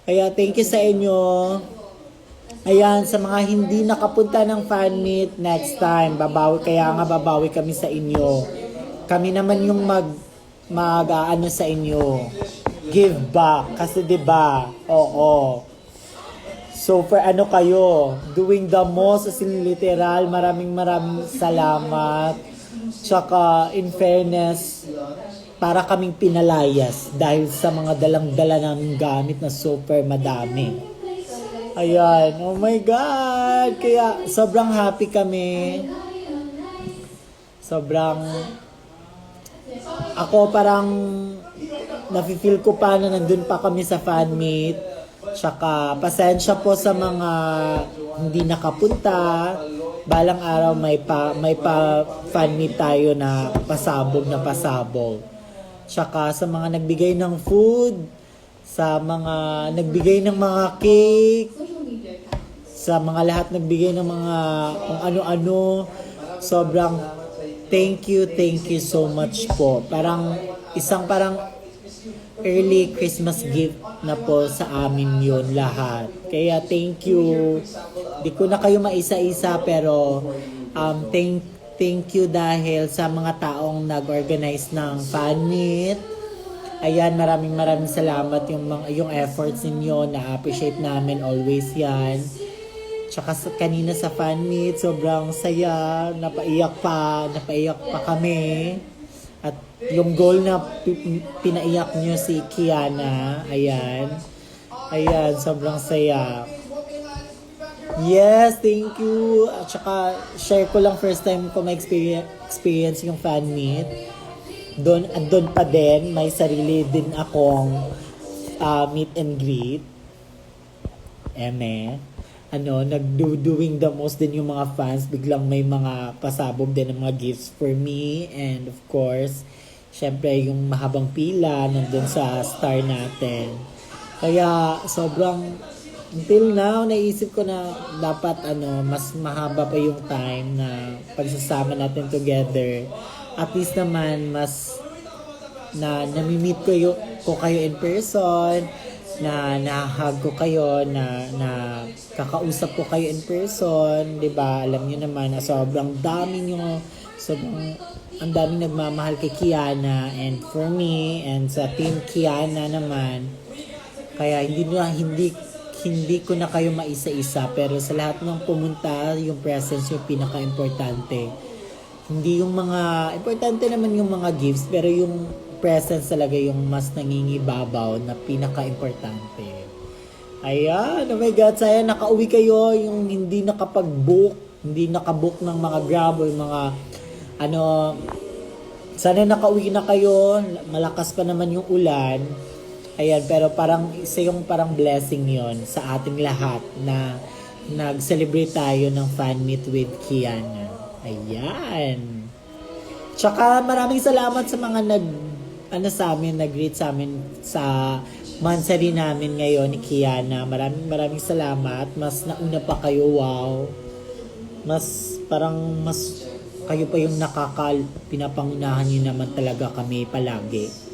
Kaya thank you sa inyo. Ayan, sa mga hindi nakapunta ng fan meet, next time, babawi kami sa inyo. Kami naman yung mag sa inyo. Give back. Kasi 'di ba? Oo. So for kayo, doing the most, as in literal, maraming salamat. Tsaka in fairness, para kaming pinalayas dahil sa mga dalang-dala naming gamit na super madami. Ayan, oh my God! Kaya sobrang happy kami. Sobrang, ako parang nafe-feel ko pa na nandun pa kami sa fan meet. Tsaka pasensya po sa mga hindi nakapunta. Balang araw may pa fan meet tayo na pasabog. Tsaka sa mga nagbigay ng food, sa mga nagbigay ng mga cake, sa mga lahat nagbigay ng mga kung ano-ano, sobrang thank you so much po. Parang early Christmas gift na po sa amin yun lahat. Kaya thank you. Di ko na kayo maisa-isa pero thank you dahil sa mga taong nag-organize ng fan meet. Ayan, maraming salamat yung efforts ninyo, na-appreciate namin always yan. Tsaka kanina sa fan meet, sobrang saya, napaiyak pa kami. At yung goal na pinaiyak nyo si Kiana, ayan, sobrang saya. Yes, thank you. At saka, share ko lang first time ko ma-experience yung fan meet. Doon pa din, may sarili din akong meet and greet. Nagdoing the most din yung mga fans. Biglang may mga pasabog din ng mga gifts for me. And of course, syempre yung mahabang pila nandun sa star natin. Kaya sobrang, until now, naisip ko na dapat mas mahaba pa yung time na pagsasama natin together. At least naman mas na nami-meet ko kayo in person, na nahahag ko kayo, na kakausap ko kayo in person, 'di ba? Alam niyo naman na sobrang ang daming nagmamahal kay Kiana and for me and sa team Kiana naman. Kaya hindi ko na kayo maisa-isa, pero sa lahat ng pumunta, yung presence yung pinaka-importante. Hindi yung mga, importante naman yung mga gifts, pero yung presence talaga yung mas nangingibabaw na pinaka-importante. Ayan, oh my God, saya nakauwi kayo, yung hindi nakabook ng mga Grab o yung mga, sana nakauwi na kayo, malakas pa naman yung ulan. Ayan, pero parang blessing yon sa ating lahat na nag-celebrate tayo ng fan meet with Kiana. Ayan. Tsaka maraming salamat sa mga nag-greet sa amin sa mansari namin ngayon ni Kiana. Maraming salamat. Mas nauna pa kayo, wow. Mas kayo pa yung pinapangunahan niyo naman talaga kami palagi.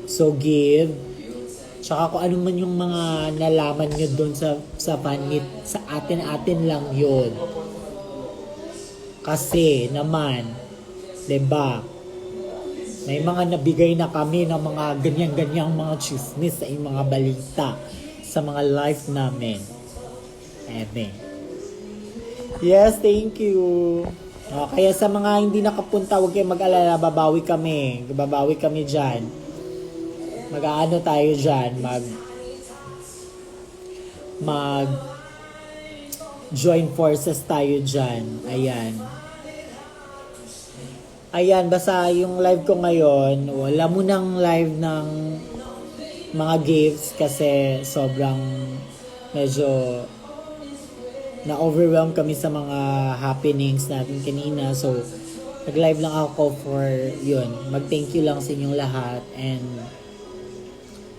So give. Tsaka kung ano man yung mga nalaman nyo doon sa fan meet, sa atin lang yun. Kasi naman, 'di ba? May mga nabigay na kami ng mga ganyan-ganyang mga chismis sa mga balita sa mga live namin. Amen. Yes, thank you. Kaya sa mga hindi nakapunta, huwag kayong mag-alala, babawi kami dyan. Mag-aano tayo dyan, join forces tayo dyan. Ayan, basta yung live ko ngayon, wala mo nang live ng mga gifts kasi sobrang medyo na-overwhelm kami sa mga happenings natin kanina. So, nag-live lang ako for yun. Mag-thank you lang sa inyong lahat. And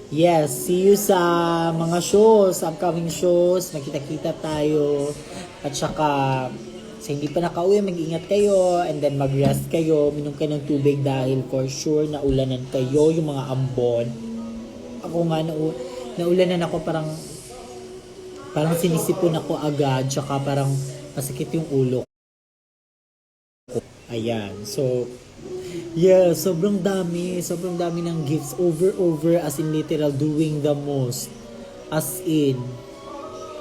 yes, see you sa mga shows, upcoming shows. Magkita-kita tayo. At saka, sa hindi pa nakauwi, mag-ingat kayo. And then mag-rest kayo. Minom kayo ng tubig dahil for sure na ulanan kayo, yung mga ambon. Ako nga naulanan ako, parang sinisipon ako agad, tsaka parang masakit yung ulo ko. Ayan, so yeah, sobrang dami ng gifts, over, as in literal, doing the most, as in,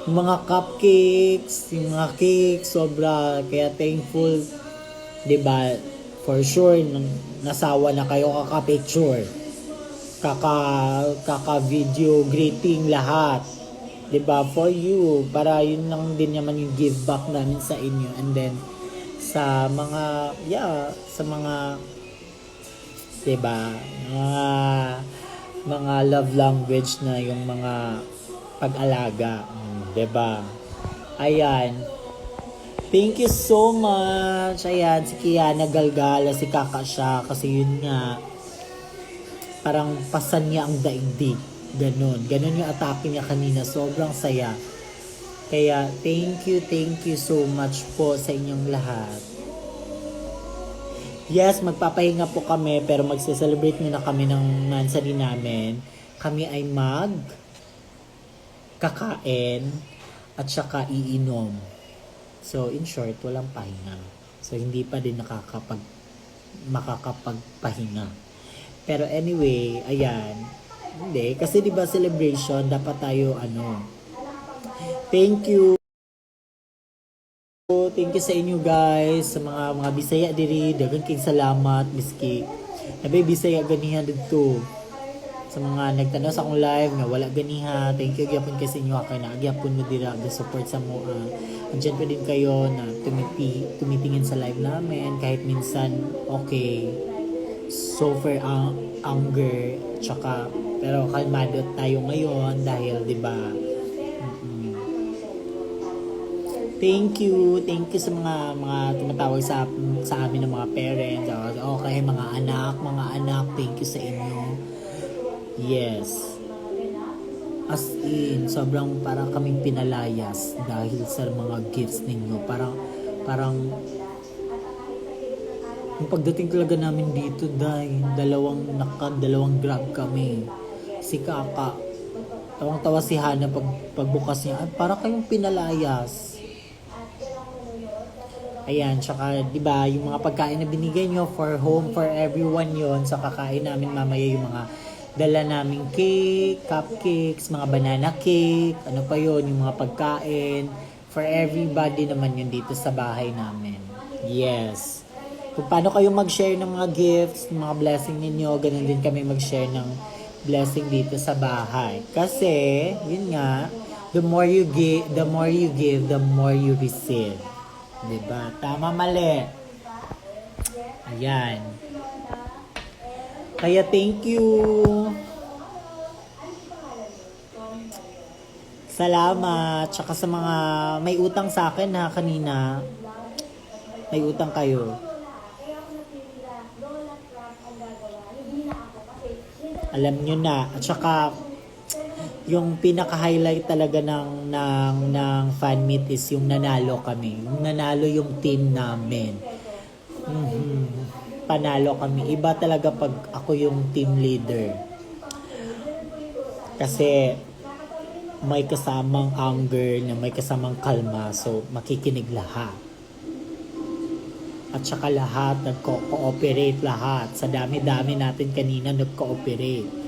yung mga cupcakes, yung mga cakes, sobra, kaya thankful, 'di ba? For sure, nasawa na kayo kaka-picture, kaka-video greeting lahat, 'di ba? For you, para yun lang din naman yung give back namin sa inyo. And then sa mga sa mga, 'di ba? Mga love language na yung mga pag-alaga, 'di ba? Ayan. Thank you so much. Ayan, si Kiana Galgala, si Kaka siya. Kasi yun nga, parang pasan niya ang daigdig. Ganon yung atake niya kanina. Sobrang saya. Kaya, thank you so much po sa inyong lahat. Yes, magpapahinga po kami, pero magse-celebrate muna kami ng mansari namin. Kami ay kakain at saka iinom. So, in short, walang pahinga. So, hindi pa din makakapagpahinga. Pero anyway, ayan. Hindi, kasi diba celebration, dapat tayo, Thank you sa inyo guys, sa mga Bisaya diri, daghang kayong salamat, miski. Nabay Bisaya ganihan dito. Sa mga nagtanaw sa akong live nga wala ganiha, thank you gyapon kay sa inyo, kay naagyapon mo dira the support sa mo. Andiyan pa din kayo na tumitingin sa live namin kahit minsan okay, suffer ang anger, tsaka pero kalmado tayo ngayon dahil 'di ba. Thank you sa mga tumatawag sa amin ng mga parents. Okay, mga anak, thank you sa inyo. Yes. As in, sobrang parang kaming pinalayas dahil sa mga gifts ninyo. Parang yung pagdating talaga namin dito, dahil dalawang grab kami. Si Kaka, tawang-tawa si Hana pagbukas niya, para kayong pinalayas. Ayan, tsaka 'di ba, yung mga pagkain na binigay nyo for home, for everyone yon, sa kakain namin mamaya yung mga dala naming cake, cupcakes, mga banana cake, ano pa yon, yung mga pagkain. For everybody naman yun dito sa bahay namin. Yes. Kung paano kayo mag-share ng mga gifts, mga blessing ninyo, ganun din kami mag-share ng blessing dito sa bahay. Kasi, yun nga, the more you give, the more you receive. Diba? Tama, mali. Ayan. Kaya thank you. Salamat. Tsaka sa mga may utang sa akin ha kanina. May utang kayo. Alam nyo na. At saka yung pinaka-highlight talaga ng fan meet is yung nanalo kami. Yung nanalo yung team namin. Panalo kami. Iba talaga pag ako yung team leader. Kasi may kasamang anger na may kasamang kalma. So, makikinig lahat. At saka lahat, nagko-cooperate lahat. Sa dami-dami natin kanina, nag-cooperate.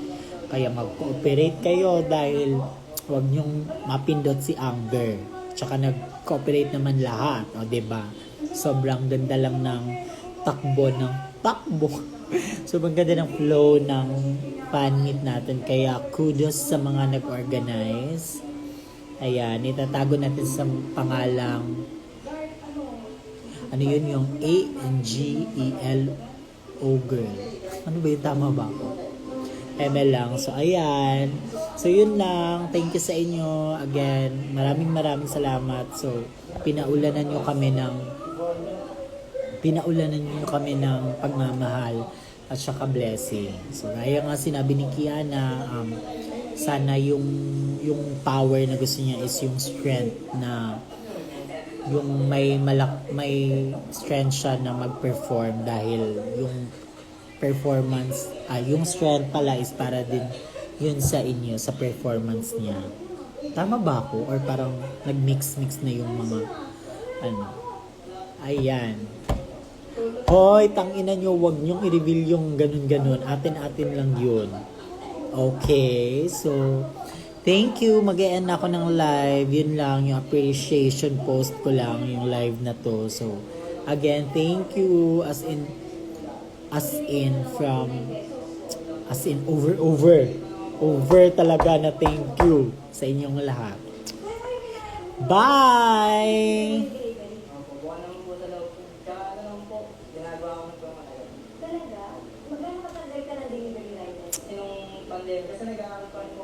Kaya mag-cooperate kayo dahil huwag nyong mapindot si anger. Tsaka nag-cooperate naman lahat. O, diba? Sobrang ganda lang ng takbo. Sobrang ganda ng flow ng fan meet natin. Kaya kudos sa mga nag-organize. Ayan, itatago natin sa pangalang ano yun, yung ANGELO girl. Ano ba yung tama ba ako? ML lang. So, ayan. So, yun lang. Thank you sa inyo. Again, maraming salamat. So, pinaulanan nyo kami ng pagmamahal at saka blessing. So, gaya nga sinabi ni Kiana, sana yung power na gusto niya is yung strength na yung may strength siya na mag-perform dahil yung performance, yung strength pala is para din yun sa inyo, sa performance niya. Tama ba ako? Or parang nag-mix-mix na yung mga, ano, ayan. Hoy, tangina nyo, wag nyong i-reveal yung ganun-ganun. Atin-atin lang yun. Okay, so, thank you. Mag-e-end ako ng live. Yun lang, yung appreciation post ko lang, yung live na to. So, again, thank you as in over talaga na thank you sa inyong lahat. Bye! Talaga? Magkano katagal ka na delivery rider? Kasi nung pandemic, kasi nag-aaral pa rin po